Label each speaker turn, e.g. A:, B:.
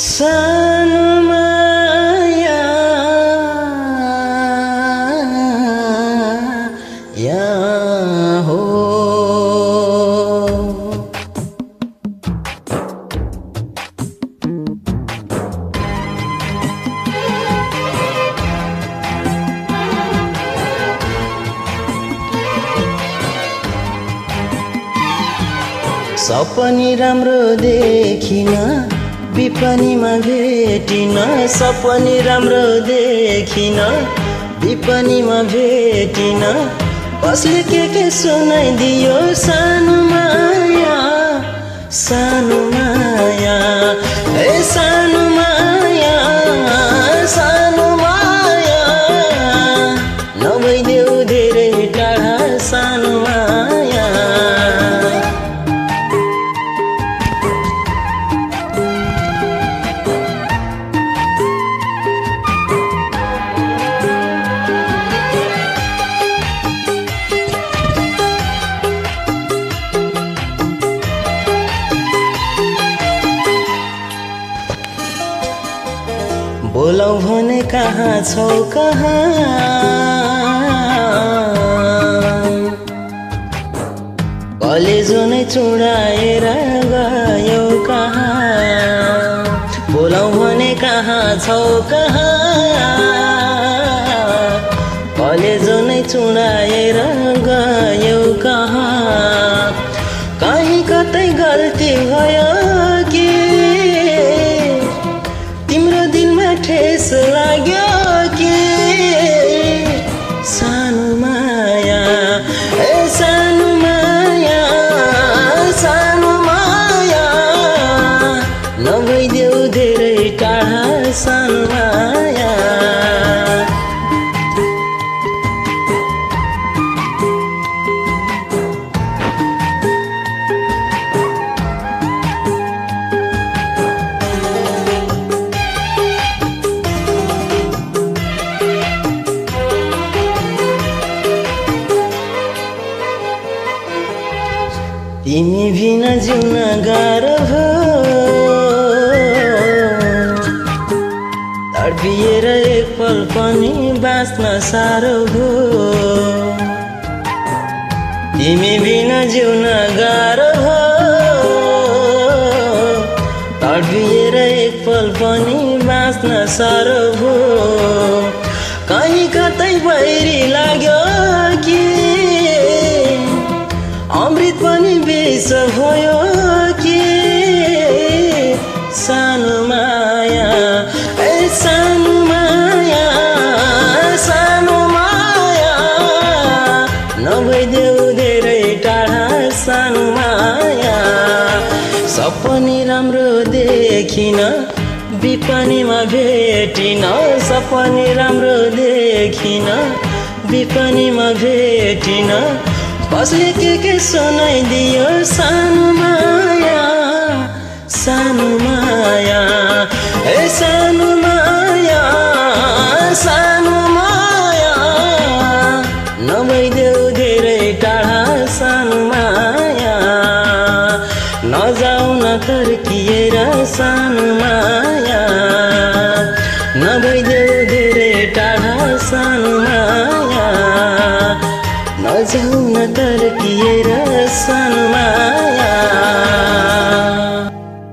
A: सानो माया यहाँ हो। सपनी राम्रो देखिन विपनीमा भेटिन, सपनी राम्रो देखिन विपनीमा भेटिन। कसले के सुनाइदियो सानो माया, सानो माया, ए सानो माया, सानो माया। नभइदेऊ धेरै टाढा सानो माया। बोलाऊ भने कहाँ छौ कहाँ, कलेजो नै चुडाएर गयो कहाँ। बोलाऊ भने कहाँ छौ कहाँ, कलेजो नै चुडाएर गयो कहाँ। कहीँ कतै गल्ती भयो कि तिम्रो दिलमा ठेस लाग्यो कि। सानो माया, ए सानो माया, सानो माया। नभइदेऊ धेरै टाढा सानो माया। तिमी बिना जिउन गाह्रो हो, तडपिएर एक पल पनि बाँच्न साह्रो हो। तिमी बिना जिउन गाह्रो हो, तडपिएर एक पल पनि बाँच्न साह्रो हो। कहीँ कतै बैरी लाग्यो कि अमृत पनि विष भयो कि। सानो माया, ए सानो माया, सानो माया। नभइदेऊ धेरै टाढा सानो माया। सपनी राम्रो देखिन विपनीमा भेटिन, सपनी राम्रो देखिन विपनीमा भेटिन। कसले के सुनाइदियो सानो माया, सानो माया, ए सानो माया, सानो माया। नभइदेऊ धेरै टाढा सानो माया। नजाऊ न तर्किएर सानो माया, नभइदेऊ धेरै टाढा सानो माया। नजाऊ न तर्किएर सानो माया।